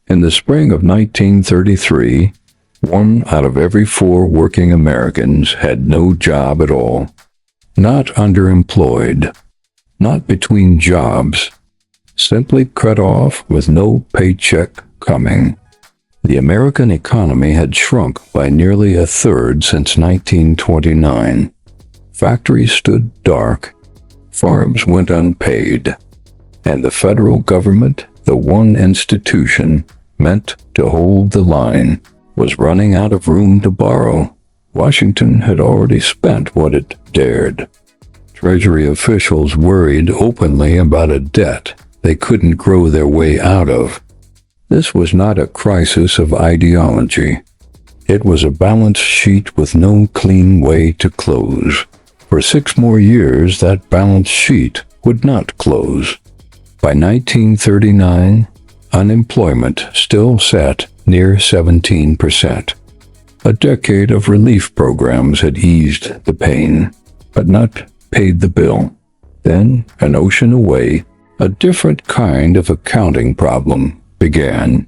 In the spring of 1933, 1 out of every 4 working Americans had no job at all. Not underemployed, not between jobs, simply cut off with no paycheck coming. The American economy had shrunk by nearly a third since 1929. Factories stood dark, farms went unpaid, and the federal government, the one institution meant to hold the line, was running out of room to borrow. Washington had already spent what it dared. Treasury officials worried openly about a debt they couldn't grow their way out of. This was not a crisis of ideology. It was a balance sheet with no clean way to close. For 6 more years, that balance sheet would not close. By 1939, unemployment still sat near 17%. A decade of relief programs had eased the pain, but not paid the bill. Then, an ocean away, a different kind of accounting problem began,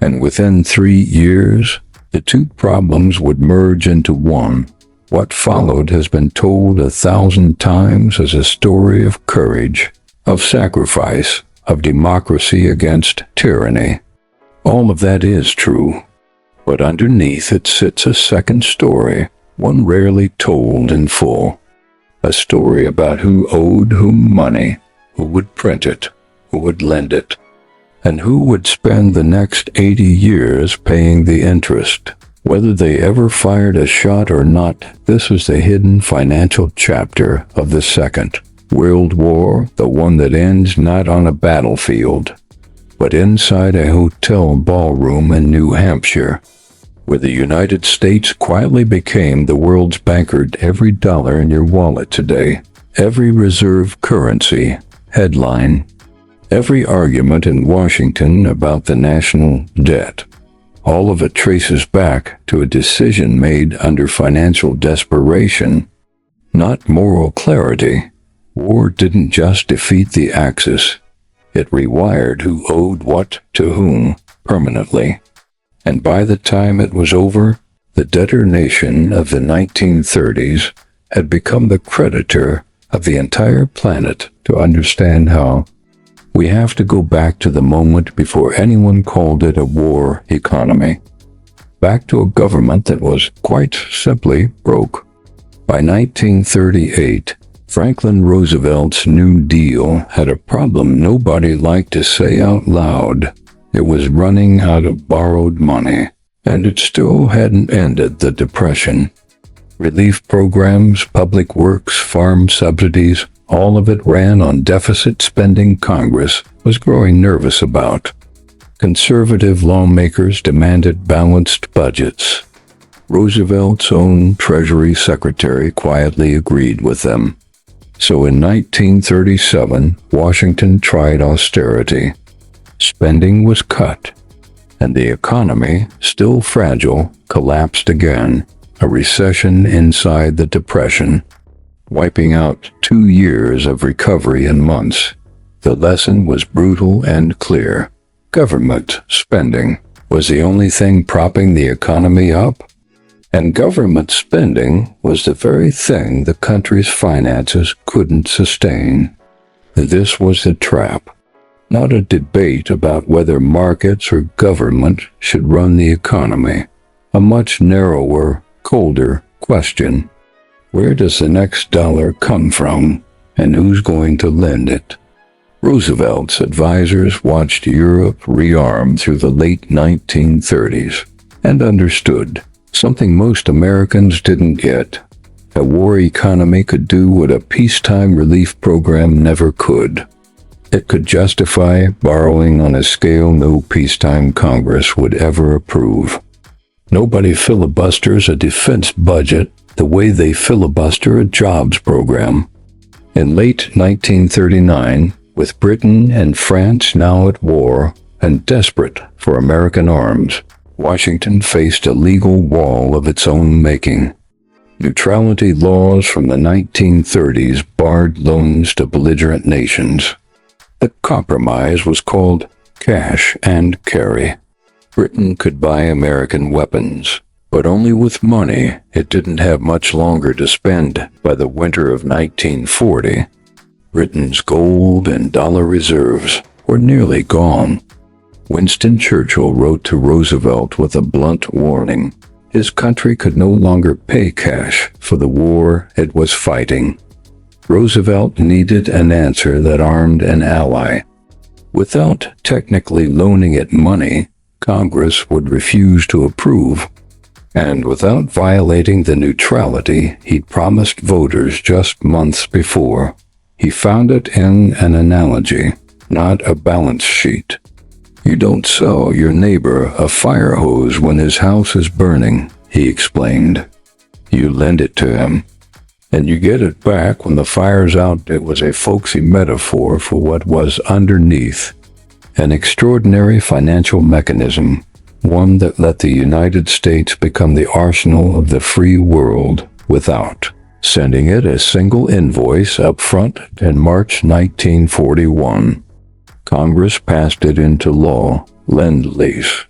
and within 3 years, the 2 problems would merge into one. What followed has been told 1,000 times as a story of courage, of sacrifice, of democracy against tyranny. All of that is true, but underneath it sits a second story, one rarely told in full. A story about who owed whom money, who would print it, who would lend it, and who would spend the next 80 years paying the interest. Whether they ever fired a shot or not, this is the hidden financial chapter of the Second World War, the one that ends not on a battlefield, but inside a hotel ballroom in New Hampshire, where the United States quietly became the world's banker. Every dollar in your wallet today, every reserve currency, headline, every argument in Washington about the national debt, all of it traces back to a decision made under financial desperation, not moral clarity. War didn't just defeat the Axis. It rewired who owed what to whom permanently. And by the time it was over, the debtor nation of the 1930s had become the creditor of the entire planet. To understand how, we have to go back to the moment before anyone called it a war economy. Back to a government that was quite simply broke. By 1938, Franklin Roosevelt's New Deal had a problem nobody liked to say out loud. It was running out of borrowed money, and it still hadn't ended the Depression. Relief programs, public works, farm subsidies, all of it ran on deficit spending Congress was growing nervous about. Conservative lawmakers demanded balanced budgets. Roosevelt's own Treasury Secretary quietly agreed with them. So in 1937, Washington tried austerity. Spending was cut, and the economy, still fragile, collapsed again, a recession inside the Depression, wiping out 2 years of recovery in months. The lesson was brutal and clear. Government spending was the only thing propping the economy up, and government spending was the very thing the country's finances couldn't sustain. This was the trap, not a debate about whether markets or government should run the economy, a much narrower, colder question. Where does the next dollar come from, and who's going to lend it? Roosevelt's advisors watched Europe rearm through the late 1930s and understood something most Americans didn't get. A war economy could do what a peacetime relief program never could. It could justify borrowing on a scale no peacetime Congress would ever approve. Nobody filibusters a defense budget the way they filibuster a jobs program. In late 1939, with Britain and France now at war and desperate for American arms, Washington faced a legal wall of its own making. Neutrality laws from the 1930s barred loans to belligerent nations. The compromise was called cash and carry. Britain could buy American weapons, but only with money it didn't have much longer to spend by the winter of 1940. Britain's gold and dollar reserves were nearly gone. Winston Churchill wrote to Roosevelt with a blunt warning. His country could no longer pay cash for the war it was fighting. Roosevelt needed an answer that armed an ally. Without technically loaning it money, Congress would refuse to approve. And without violating the neutrality he'd promised voters just months before. He found it in an analogy, not a balance sheet. You don't sell your neighbor a fire hose when his house is burning, he explained. You lend it to him, and you get it back when the fire's out. It was a folksy metaphor for what was underneath. An extraordinary financial mechanism, one that let the United States become the arsenal of the free world without sending it a single invoice up front. In March 1941, Congress passed it into law, Lend-Lease.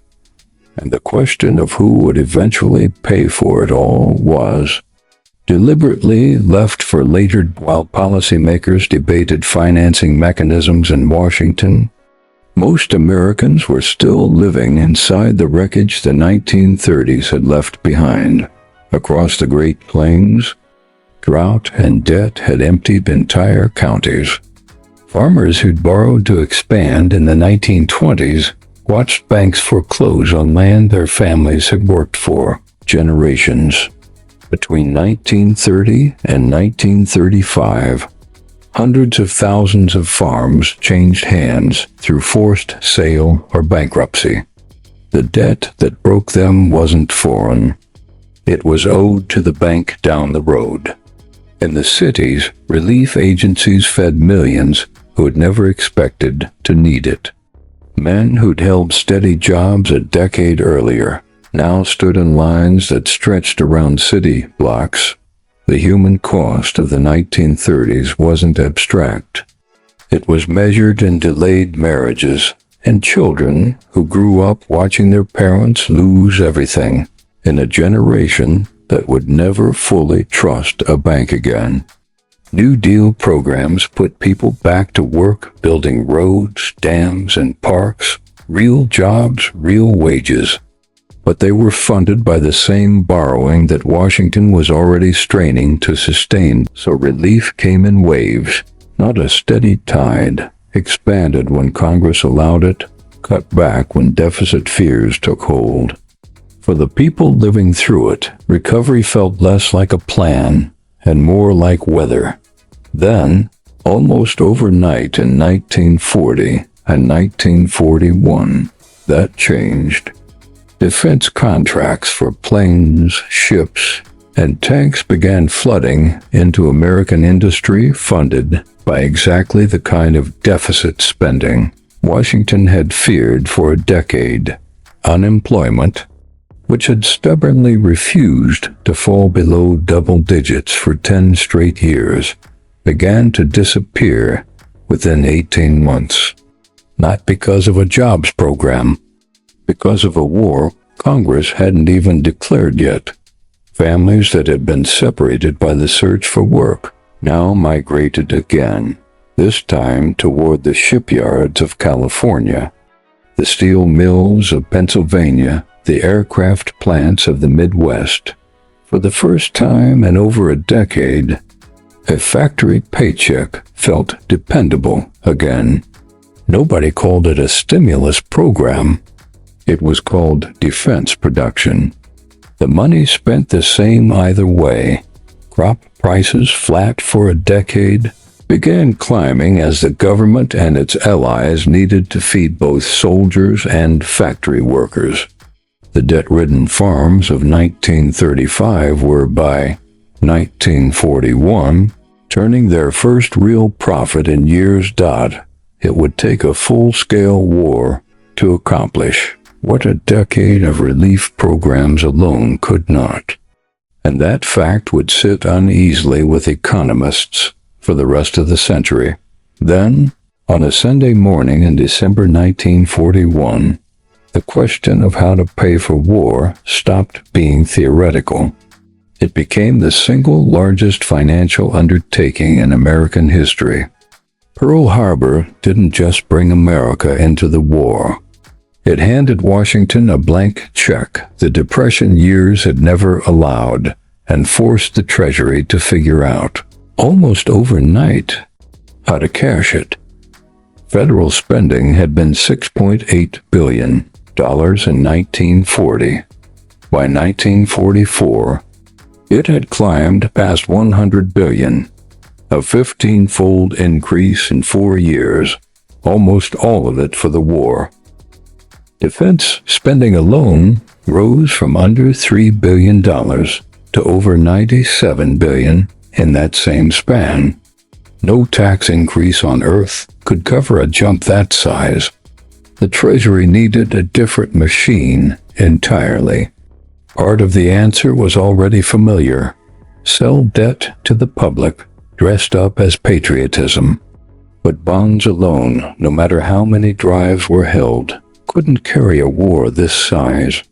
And the question of who would eventually pay for it all was deliberately left for later. While policymakers debated financing mechanisms in Washington, most Americans were still living inside the wreckage the 1930s had left behind. Across the Great Plains, drought and debt had emptied entire counties. Farmers who'd borrowed to expand in the 1920s watched banks foreclose on land their families had worked for generations. Between 1930 and 1935, hundreds of thousands of farms changed hands through forced sale or bankruptcy. The debt that broke them wasn't foreign. It was owed to the bank down the road. In the cities, relief agencies fed millions who had never expected to need it. Men who'd held steady jobs a decade earlier now stood in lines that stretched around city blocks. The human cost of the 1930s wasn't abstract. It was measured in delayed marriages and children who grew up watching their parents lose everything in a generation that would never fully trust a bank again. New Deal programs put people back to work building roads, dams, and parks, real jobs, real wages. But they were funded by the same borrowing that Washington was already straining to sustain, so relief came in waves, not a steady tide, expanded when Congress allowed it, cut back when deficit fears took hold. For the people living through it, recovery felt less like a plan and more like weather. Then, almost overnight in 1940 and 1941, that changed. Defense contracts for planes, ships, and tanks began flooding into American industry funded by exactly the kind of deficit spending Washington had feared for a decade. Unemployment, which had stubbornly refused to fall below double digits for 10 straight years, began to disappear within 18 months. Not because of a jobs program, because of a war Congress hadn't even declared yet. Families that had been separated by the search for work now migrated again, this time toward the shipyards of California, the steel mills of Pennsylvania, the aircraft plants of the Midwest. For the first time in over a decade, a factory paycheck felt dependable again. Nobody called it a stimulus program. It was called defense production. The money spent the same either way. Crop prices, flat for a decade, began climbing as the government and its allies needed to feed both soldiers and factory workers. The debt-ridden farms of 1935 were, by 1941, turning their first real profit in years. It would take a full-scale war to accomplish what a decade of relief programs alone could not. And that fact would sit uneasily with economists for the rest of the century. Then, on a Sunday morning in December 1941, the question of how to pay for war stopped being theoretical. It became the single largest financial undertaking in American history. Pearl Harbor didn't just bring America into the war. It handed Washington a blank check the Depression years had never allowed, and forced the Treasury to figure out, almost overnight, how to cash it. Federal spending had been $6.8 billion in 1940. By 1944, it had climbed past $100 billion, a 15-fold increase in 4 years, almost all of it for the war. Defense spending alone rose from under $3 billion to over $97 billion in that same span. No tax increase on Earth could cover a jump that size. The Treasury needed a different machine entirely. Part of the answer was already familiar. Sell debt to the public, dressed up as patriotism. But bonds alone, no matter how many drives were held, couldn't carry a war this size.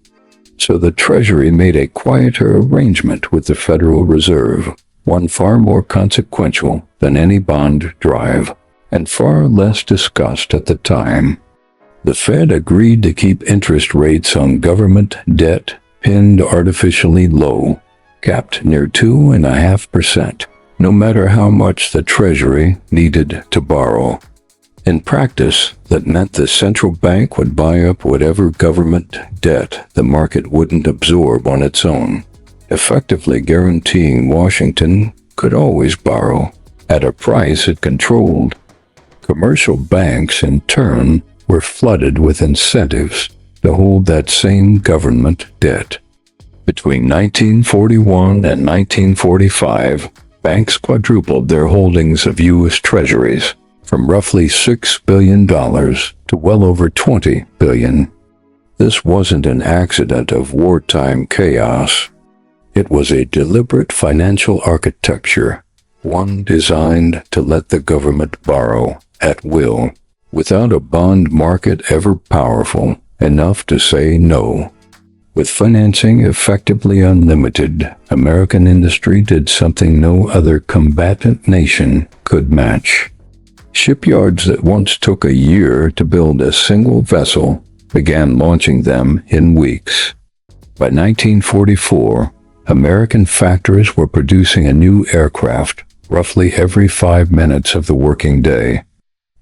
So the Treasury made a quieter arrangement with the Federal Reserve, one far more consequential than any bond drive, and far less discussed at the time. The Fed agreed to keep interest rates on government debt pinned artificially low, capped near 2.5%, no matter how much the Treasury needed to borrow. In practice, that meant the central bank would buy up whatever government debt the market wouldn't absorb on its own, effectively guaranteeing Washington could always borrow at a price it controlled. Commercial banks, in turn, were flooded with incentives to hold that same government debt. Between 1941 and 1945, banks quadrupled their holdings of U.S. Treasuries, from roughly $6 billion to well over $20 billion. This wasn't an accident of wartime chaos. It was a deliberate financial architecture, one designed to let the government borrow at will, without a bond market ever powerful enough to say no. With financing effectively unlimited, American industry did something no other combatant nation could match. Shipyards that once took a year to build a single vessel began launching them in weeks. By 1944, American factories were producing a new aircraft roughly every 5 minutes of the working day.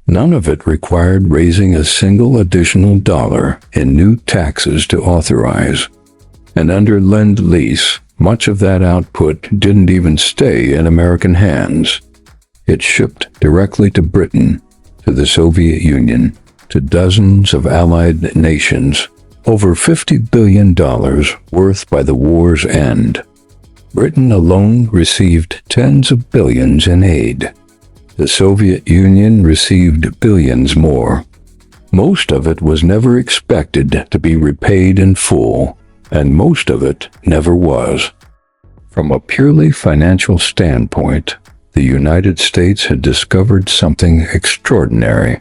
None of it required raising a single additional dollar in new taxes to authorize. And under Lend-Lease, much of that output didn't even stay in American hands. It shipped directly to Britain, to the Soviet Union, to dozens of allied nations, over $50 billion worth by the war's end. Britain alone received tens of billions in aid. The Soviet Union received billions more. Most of it was never expected to be repaid in full, and most of it never was. From a purely financial standpoint, the United States had discovered something extraordinary.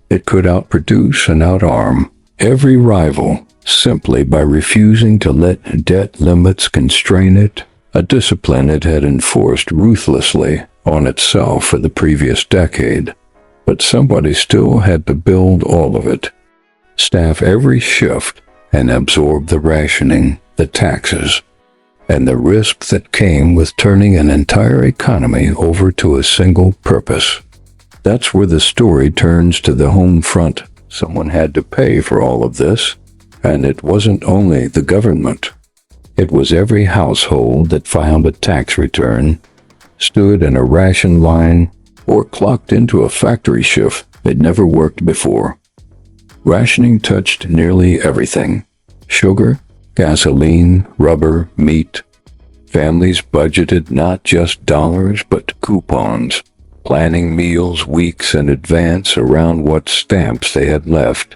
It could outproduce and outarm every rival simply by refusing to let debt limits constrain it, a discipline it had enforced ruthlessly on itself for the previous decade. But somebody still had to build all of it, staff every shift, and absorb the rationing, the taxes, and the risk that came with turning an entire economy over to a single purpose. That's where the story turns to the home front. Someone had to pay for all of this, and it wasn't only the government. It was every household that filed a tax return, stood in a ration line, or clocked into a factory shift that never worked before. Rationing touched nearly everything: sugar, gasoline, rubber, meat. Families budgeted not just dollars but coupons, planning meals weeks in advance around what stamps they had left.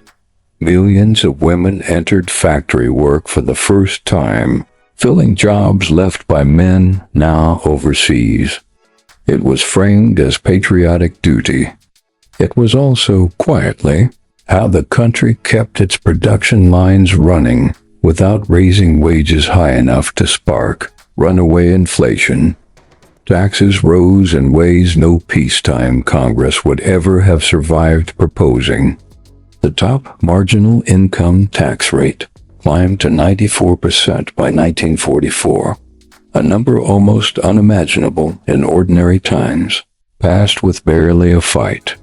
Millions of women entered factory work for the first time, filling jobs left by men now overseas. It was framed as patriotic duty. It was also, quietly, How the country kept its production lines running without raising wages high enough to spark runaway inflation. Taxes rose in ways no peacetime Congress would ever have survived proposing. The top marginal income tax rate climbed to 94% by 1944, a number almost unimaginable in ordinary times, passed with barely a fight.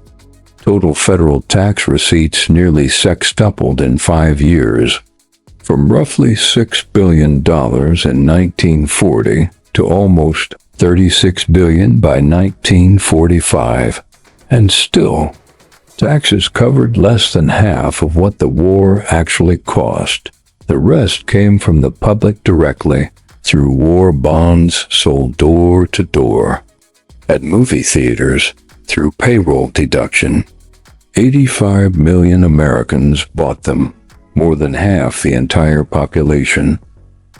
Total federal tax receipts nearly sextupled in 5 years, from roughly $6 billion in 1940 to almost $36 billion by 1945, and still, taxes covered less than half of what the war actually cost. The rest came from the public directly through war bonds sold door to door. At movie theaters, through payroll deduction, 85 million Americans bought them, more than half the entire population,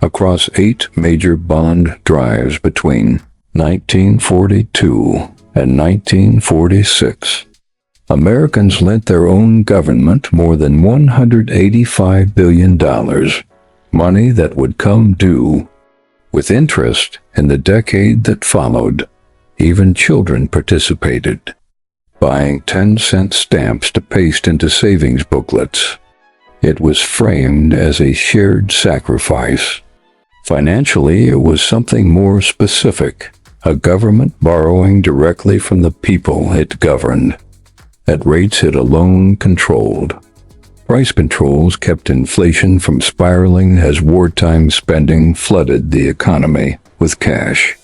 across 8 major bond drives between 1942 and 1946. Americans lent their own government more than $185 billion, money that would come due. With interest in the decade that followed, even children participated, buying 10-cent stamps to paste into savings booklets. It was framed as a shared sacrifice. Financially, it was something more specific, a government borrowing directly from the people it governed, at rates it alone controlled. Price controls kept inflation from spiraling as wartime spending flooded the economy with cash.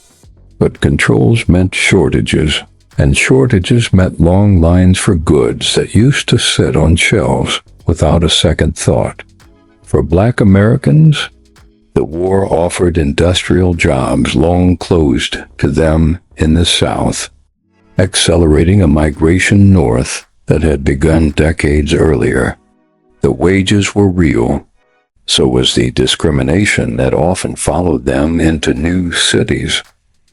But controls meant shortages, and shortages meant long lines for goods that used to sit on shelves without a second thought. For Black Americans, the war offered industrial jobs long closed to them in the South, accelerating a migration north that had begun decades earlier. The wages were real, so was the discrimination that often followed them into new cities.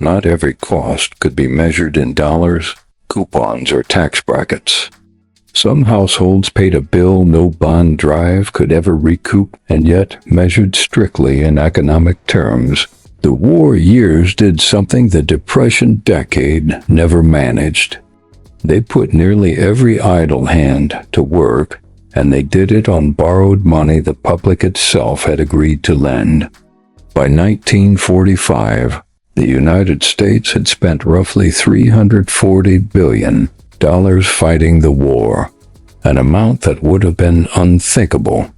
Not every cost could be measured in dollars, coupons, or tax brackets. Some households paid a bill no bond drive could ever recoup, and yet, measured strictly in economic terms, the war years did something the Depression decade never managed. They put nearly every idle hand to work, and they did it on borrowed money the public itself had agreed to lend. By 1945, the United States had spent roughly $340 billion fighting the war, an amount that would have been unthinkable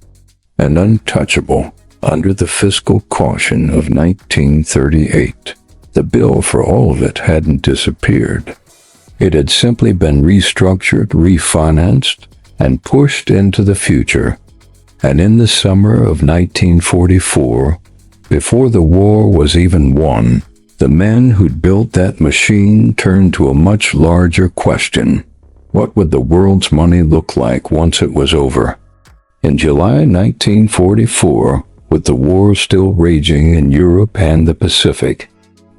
and untouchable under the fiscal caution of 1938. The bill for all of it hadn't disappeared. It had simply been restructured, refinanced, and pushed into the future. And in the summer of 1944, before the war was even won, the men who'd built that machine turned to a much larger question. What would the world's money look like once it was over? In July 1944, with the war still raging in Europe and the Pacific,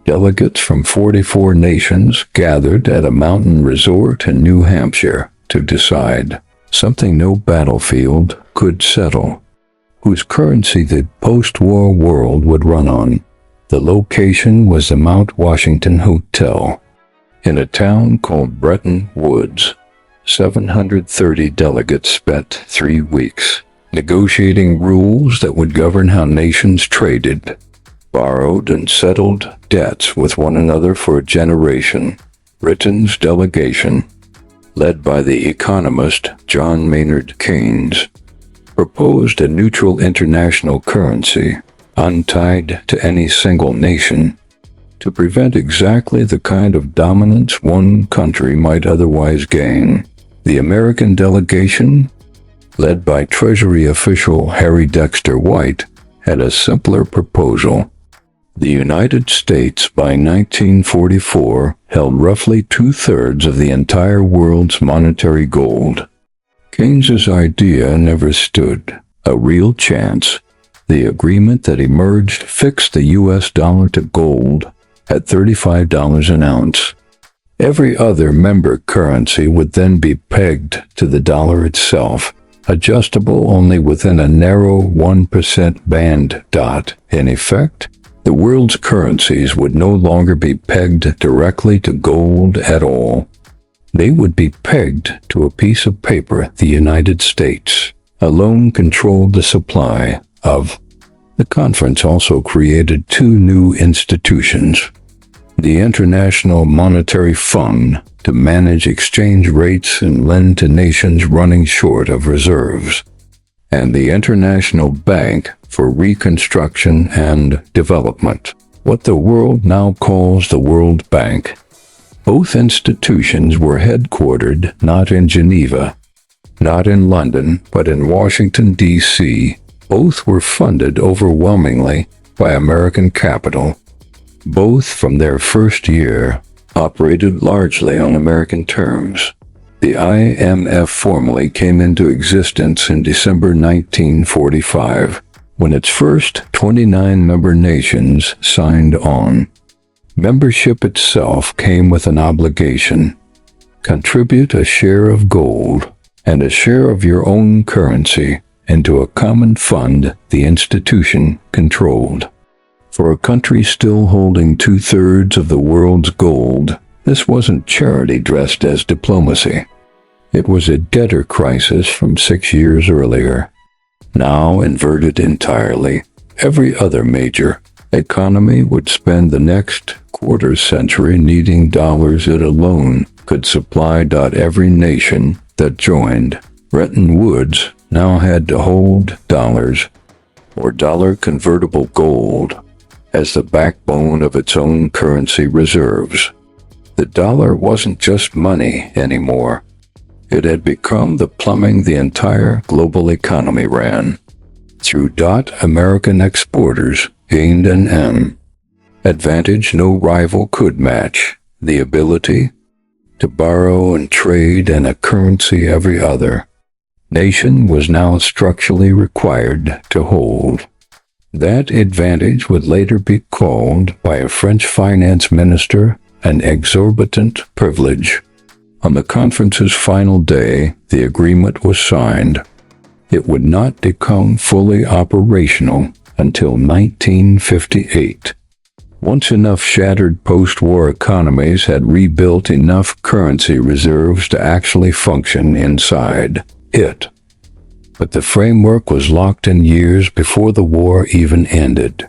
delegates from 44 nations gathered at a mountain resort in New Hampshire to decide something no battlefield could settle, whose currency the post-war world would run on. The location was the Mount Washington Hotel, in a town called Bretton Woods. 730 delegates spent 3 weeks negotiating rules that would govern how nations traded, borrowed, and settled debts with one another for a generation. Britain's delegation, led by the economist John Maynard Keynes, proposed a neutral international currency, untied to any single nation, to prevent exactly the kind of dominance one country might otherwise gain. The American delegation, led by Treasury official Harry Dexter White, had a simpler proposal. The United States by 1944 held roughly 2/3 of the entire world's monetary gold. Keynes's idea never stood a real chance. The agreement that emerged fixed the U.S. dollar to gold at $35 an ounce. Every other member currency would then be pegged to the dollar itself, adjustable only within a narrow 1% band. In effect, the world's currencies would no longer be pegged directly to gold at all. They would be pegged to a piece of paper the United States alone controlled the supply of. The conference also created two new institutions: the International Monetary Fund to manage exchange rates and lend to nations running short of reserves, and the International Bank for Reconstruction and Development, what the world now calls the World Bank. Both institutions were headquartered not in Geneva, not in London, but in Washington, D.C. Both were funded overwhelmingly by American capital. Both, from their first year, operated largely on American terms. The IMF formally came into existence in December 1945, when its first 29 member nations signed on. Membership itself came with an obligation: contribute a share of gold and a share of your own currency into a common fund the institution controlled. For a country still holding 2/3 of the world's gold, this wasn't charity dressed as diplomacy. It was a debtor crisis from 6 years earlier. Now inverted entirely, every other major economy would spend the next quarter century needing dollars it alone could supply. Every nation that joined Bretton Woods now had to hold dollars, or dollar-convertible gold, as the backbone of its own currency reserves. The dollar wasn't just money anymore. It had become the plumbing the entire global economy ran. Through American exporters gained an advantage no rival could match: the ability to borrow and trade in a currency every other nation was now structurally required to hold. That advantage would later be called by a French finance minister an exorbitant privilege. On the conference's final day, the agreement was signed. It would not become fully operational until 1958. Once enough shattered post-war economies had rebuilt enough currency reserves to actually function inside it. But the framework was locked in years before the war even ended.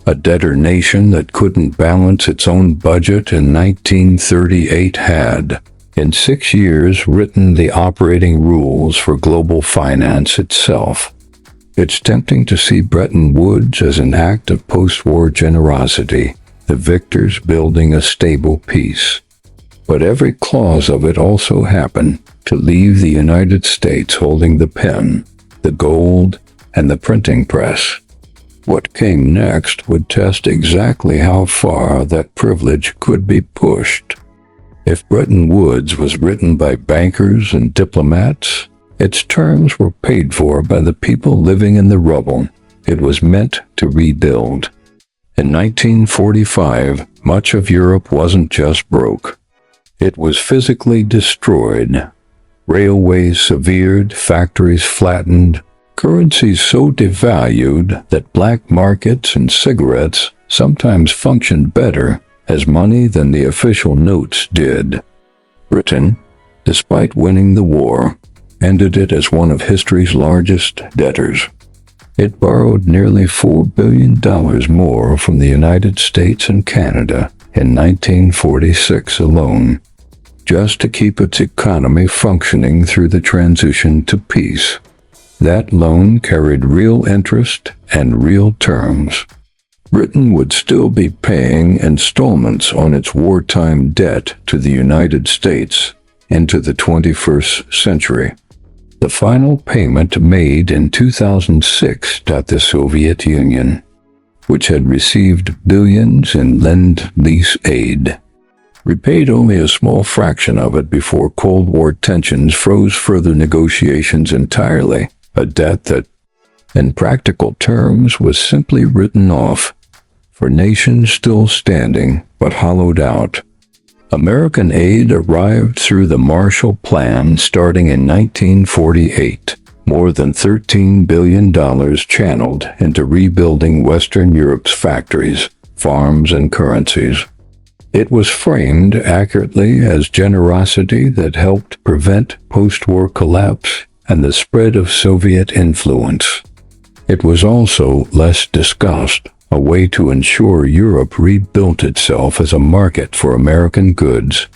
A debtor nation that couldn't balance its own budget in 1938 had, in 6 years, written the operating rules for global finance itself. It's tempting to see Bretton Woods as an act of post-war generosity, the victors building a stable peace. But every clause of it also happened to leave the United States holding the pen, the gold, and the printing press. What came next would test exactly how far that privilege could be pushed. If Bretton Woods was written by bankers and diplomats, its terms were paid for by the people living in the rubble it was meant to rebuild. In 1945, much of Europe wasn't just broke. It was physically destroyed. Railways severed, factories flattened, currencies so devalued that black markets and cigarettes sometimes functioned better as money than the official notes did. Britain, despite winning the war, ended it as one of history's largest debtors. It borrowed nearly $4 billion more from the United States and Canada in 1946 alone, just to keep its economy functioning through the transition to peace. That loan carried real interest and real terms. Britain would still be paying installments on its wartime debt to the United States into the 21st century. The final payment made in 2006 to the Soviet Union, which had received billions in Lend-Lease aid, repaid only a small fraction of it before Cold War tensions froze further negotiations entirely, a debt that, in practical terms, was simply written off for nations still standing but hollowed out. American aid arrived through the Marshall Plan starting in 1948. More than $13 billion channeled into rebuilding Western Europe's factories, farms, and currencies. It was framed accurately as generosity that helped prevent post-war collapse and the spread of Soviet influence. It was also less discussed, a way to ensure Europe rebuilt itself as a market for American goods,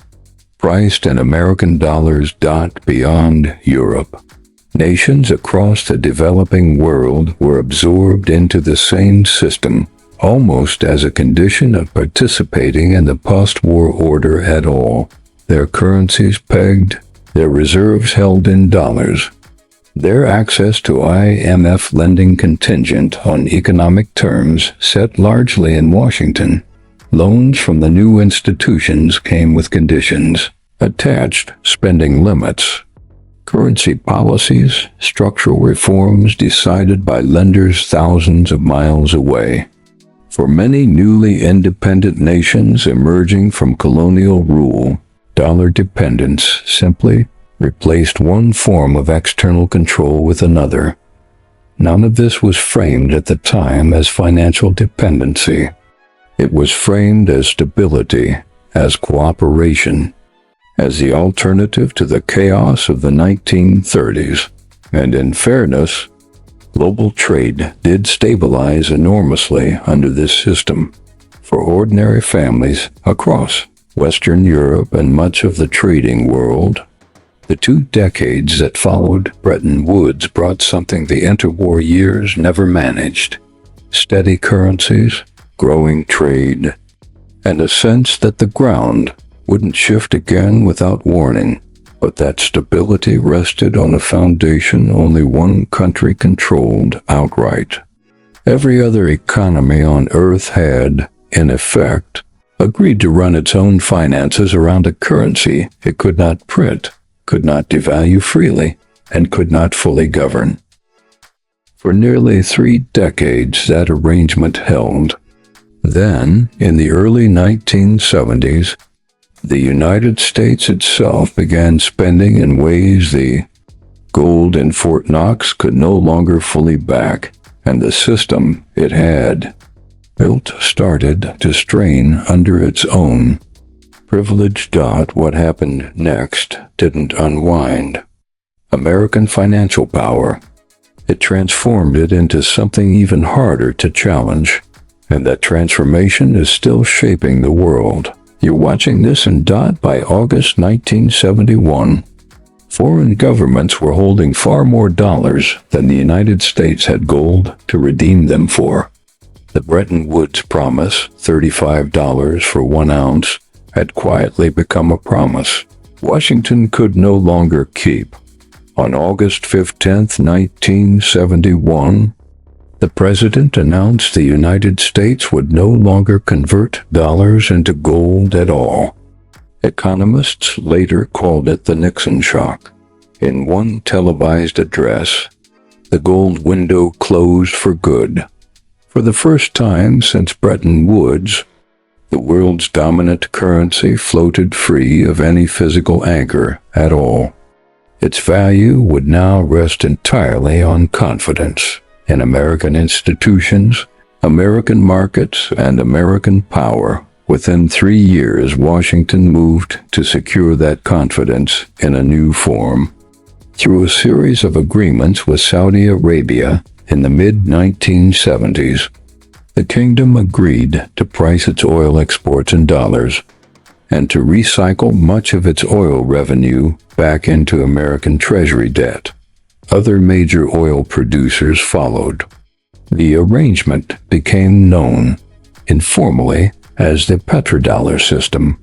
priced in American dollars. Beyond Europe, nations across the developing world were absorbed into the same system, almost as a condition of participating in the post-war order at all. Their currencies pegged, their reserves held in dollars. Their access to IMF lending contingent on economic terms set largely in Washington. Loans from the new institutions came with conditions, attached spending limits. Currency policies, structural reforms decided by lenders thousands of miles away. For many newly independent nations emerging from colonial rule, dollar dependence simply replaced one form of external control with another. None of this was framed at the time as financial dependency. It was framed as stability, as cooperation, as the alternative to the chaos of the 1930s. And in fairness, global trade did stabilize enormously under this system. For ordinary families across Western Europe and much of the trading world, the 2 decades that followed Bretton Woods brought something the interwar years never managed: steady currencies, growing trade, and a sense that the ground wouldn't shift again without warning, but that stability rested on a foundation only one country controlled outright. Every other economy on Earth had, in effect, agreed to run its own finances around a currency it could not print, could not devalue freely, and could not fully govern. For nearly 3 decades that arrangement held. Then, in the early 1970s, the United States itself began spending in ways the gold in Fort Knox could no longer fully back, and the system it had built started to strain under its own privilege. What happened next didn't unwind American financial power. It transformed it into something even harder to challenge, and that transformation is still shaping the world. You're watching this in by August 1971. Foreign governments were holding far more dollars than the United States had gold to redeem them for. The Bretton Woods promise, $35 for 1 ounce, had quietly become a promise Washington could no longer keep. On August 15, 1971, the president announced the United States would no longer convert dollars into gold at all. Economists later called it the Nixon shock. In one televised address, the gold window closed for good. For the first time since Bretton Woods, the world's dominant currency floated free of any physical anchor at all. Its value would now rest entirely on confidence in American institutions, American markets, and American power. Within 3 years, Washington moved to secure that confidence in a new form. Through a series of agreements with Saudi Arabia in the mid-1970s, the kingdom agreed to price its oil exports in dollars and to recycle much of its oil revenue back into American Treasury debt. Other major oil producers followed. The arrangement became known, informally, as the petrodollar system.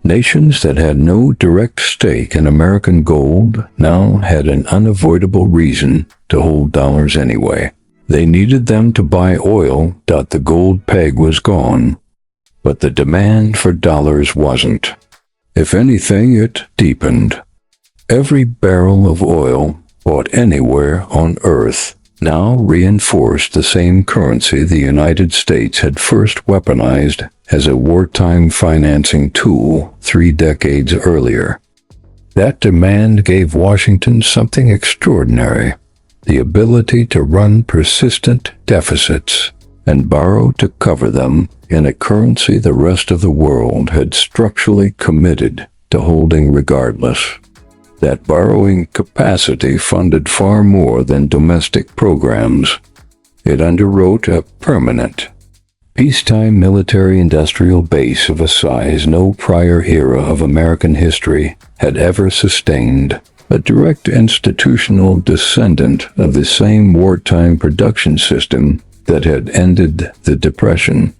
Nations that had no direct stake in American gold now had an unavoidable reason to hold dollars anyway. They needed them to buy oil. The gold peg was gone, but the demand for dollars wasn't. If anything, it deepened. Every barrel of oil bought anywhere on Earth now reinforced the same currency the United States had first weaponized as a wartime financing tool 3 decades earlier. That demand gave Washington something extraordinary: the ability to run persistent deficits and borrow to cover them in a currency the rest of the world had structurally committed to holding regardless. That borrowing capacity funded far more than domestic programs. It underwrote a permanent, peacetime military-industrial base of a size no prior era of American history had ever sustained, a direct institutional descendant of the same wartime production system that had ended the Depression.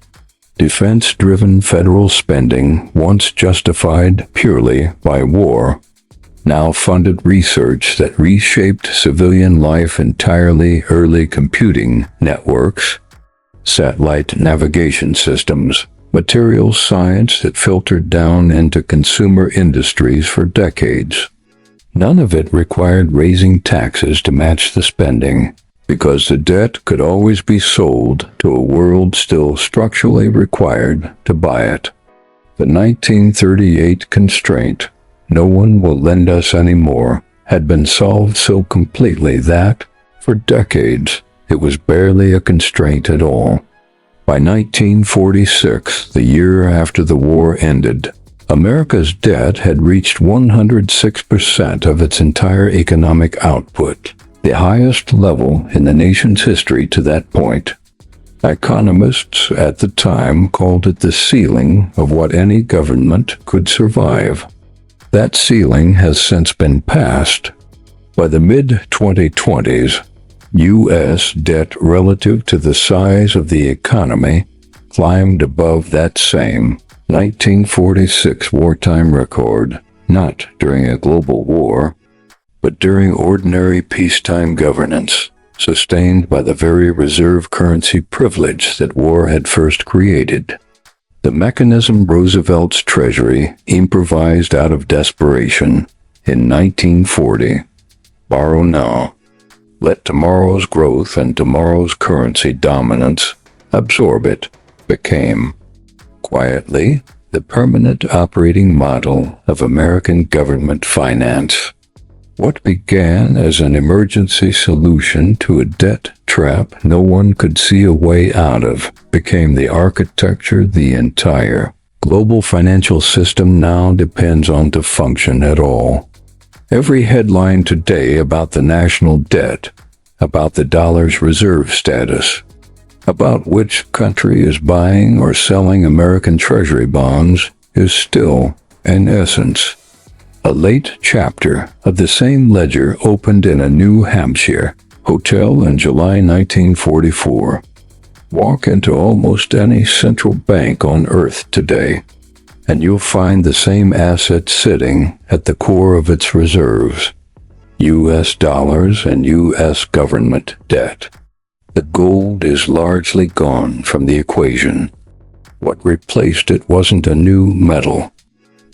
Defense-driven federal spending, once justified purely by war, now funded research that reshaped civilian life entirely: early computing networks, satellite navigation systems, materials science that filtered down into consumer industries for decades. None of it required raising taxes to match the spending, because the debt could always be sold to a world still structurally required to buy it. The 1938 constraint, "no one will lend us any more," had been solved so completely that, for decades, it was barely a constraint at all. By 1946, the year after the war ended, America's debt had reached 106% of its entire economic output, the highest level in the nation's history to that point. Economists at the time called it the ceiling of what any government could survive. That ceiling has since been passed. By the mid-2020s, U.S. debt relative to the size of the economy climbed above that same 1946 wartime record, not during a global war, but during ordinary peacetime governance, sustained by the very reserve currency privilege that war had first created. The mechanism Roosevelt's Treasury improvised out of desperation in 1940. Borrow now. Let tomorrow's growth and tomorrow's currency dominance absorb it, became, quietly, the permanent operating model of American government finance. What began as an emergency solution to a debt trap no one could see a way out of became the architecture the entire global financial system now depends on to function at all. Every headline today about the national debt, about the dollar's reserve status, about which country is buying or selling American Treasury bonds is still, in essence, a late chapter of the same ledger opened in a New Hampshire hotel in July 1944. Walk into almost any central bank on earth today, and you'll find the same asset sitting at the core of its reserves: U.S. dollars and U.S. government debt. The gold is largely gone from the equation. What replaced it wasn't a new metal.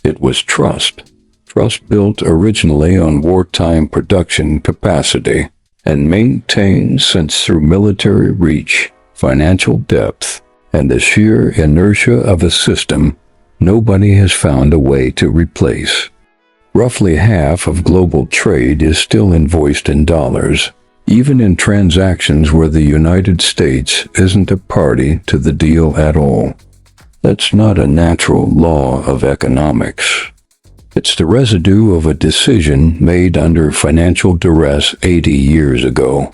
It was trust. Trust built originally on wartime production capacity and maintained since through military reach, financial depth, and the sheer inertia of a system nobody has found a way to replace. Roughly half of global trade is still invoiced in dollars, even in transactions where the United States isn't a party to the deal at all. That's not a natural law of economics. It's the residue of a decision made under financial duress 80 years ago.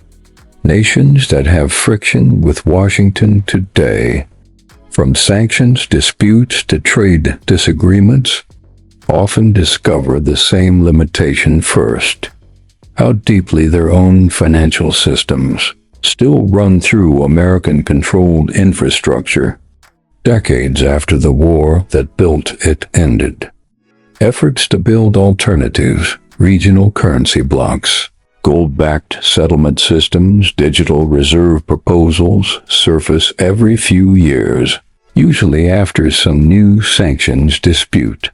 Nations that have friction with Washington today, from sanctions disputes to trade disagreements, often discover the same limitation first: how deeply their own financial systems still run through American-controlled infrastructure, decades after the war that built it ended. Efforts to build alternatives, regional currency blocks, gold-backed settlement systems, digital reserve proposals surface every few years, usually after some new sanctions dispute.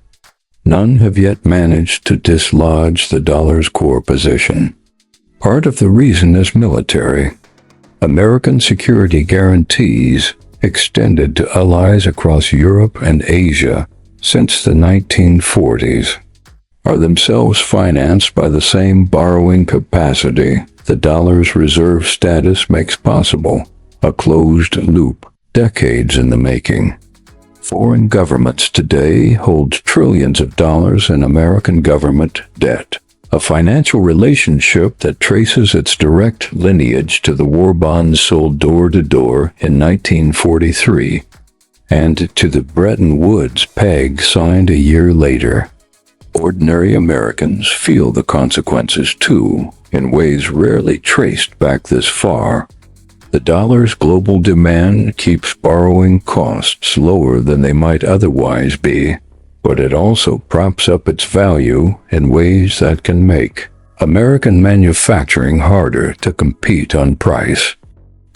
None have yet managed to dislodge the dollar's core position. Part of the reason is military. American security guarantees extended to allies across Europe and Asia since the 1940s, are themselves financed by the same borrowing capacity the dollar's reserve status makes possible, a closed loop, decades in the making. Foreign governments today hold trillions of dollars in American government debt, a financial relationship that traces its direct lineage to the war bonds sold door to door in 1943 and to the Bretton Woods peg signed a year later. Ordinary Americans feel the consequences too, in ways rarely traced back this far. The dollar's global demand keeps borrowing costs lower than they might otherwise be, but it also props up its value in ways that can make American manufacturing harder to compete on price.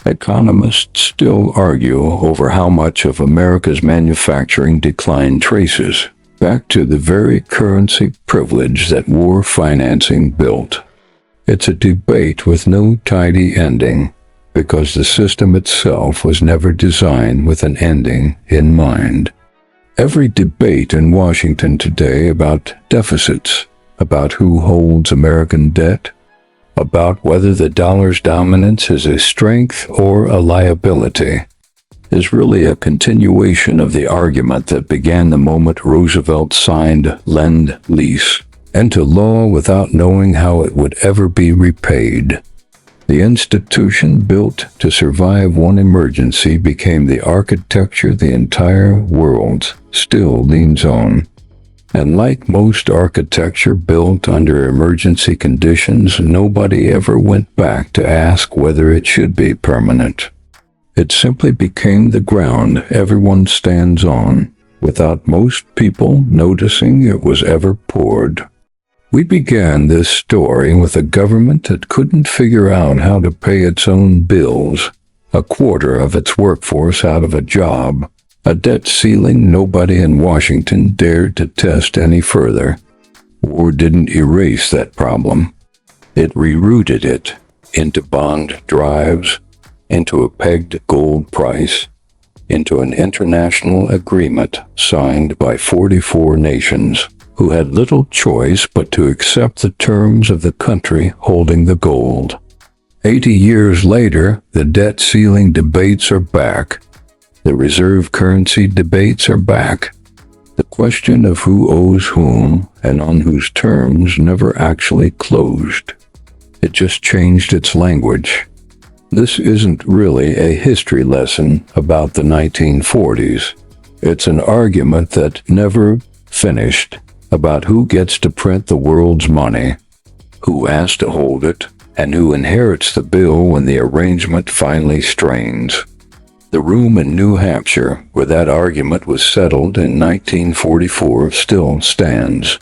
Economists still argue over how much of America's manufacturing decline traces back to the very currency privilege that war financing built. It's a debate with no tidy ending, because the system itself was never designed with an ending in mind. Every debate in Washington today about deficits, about who holds American debt, about whether the dollar's dominance is a strength or a liability, is really a continuation of the argument that began the moment Roosevelt signed Lend-Lease into law without knowing how it would ever be repaid. The institution built to survive one emergency became the architecture the entire world still leans on. And like most architecture built under emergency conditions, nobody ever went back to ask whether it should be permanent. It simply became the ground everyone stands on, without most people noticing it was ever poured. We began this story with a government that couldn't figure out how to pay its own bills, a quarter of its workforce out of a job, a debt ceiling nobody in Washington dared to test any further. War didn't erase that problem. It rerouted it into bond drives, into a pegged gold price, into an international agreement signed by 44 nations who had little choice but to accept the terms of the country holding the gold. 80 years later, the debt ceiling debates are back. The reserve currency debates are back. The question of who owes whom and on whose terms never actually closed. It just changed its language. This isn't really a history lesson about the 1940s. It's an argument that never finished about who gets to print the world's money, who has to hold it, and who inherits the bill when the arrangement finally strains. The room in New Hampshire where that argument was settled in 1944 still stands.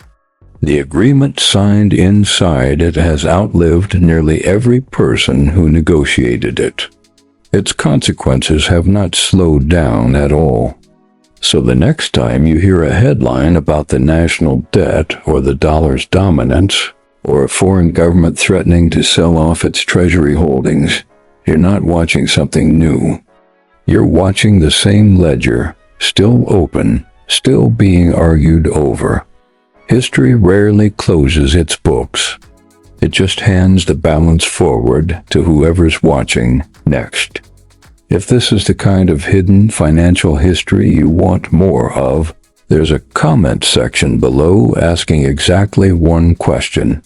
The agreement signed inside it has outlived nearly every person who negotiated it. Its consequences have not slowed down at all. So the next time you hear a headline about the national debt or the dollar's dominance, or a foreign government threatening to sell off its treasury holdings, you're not watching something new. You're watching the same ledger, still open, still being argued over. History rarely closes its books. It just hands the balance forward to whoever's watching next. If this is the kind of hidden financial history you want more of, there's a comment section below asking exactly one question.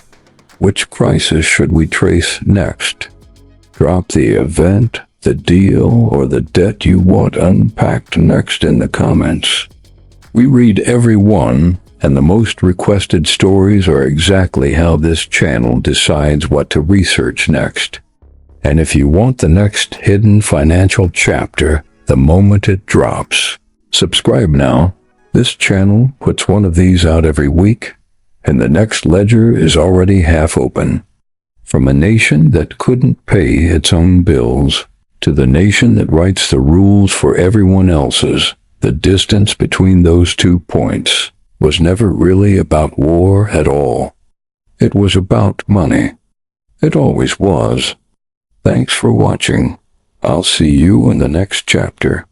Which crisis should we trace next? Drop the event, the deal, or the debt you want unpacked next in the comments. We read every one, and the most requested stories are exactly how this channel decides what to research next. And if you want the next hidden financial chapter the moment it drops, subscribe now. This channel puts one of these out every week, and the next ledger is already half open. From a nation that couldn't pay its own bills, to the nation that writes the rules for everyone else's, the distance between those 2 points was never really about war at all. It was about money. It always was. Thanks for watching. I'll see you in the next chapter.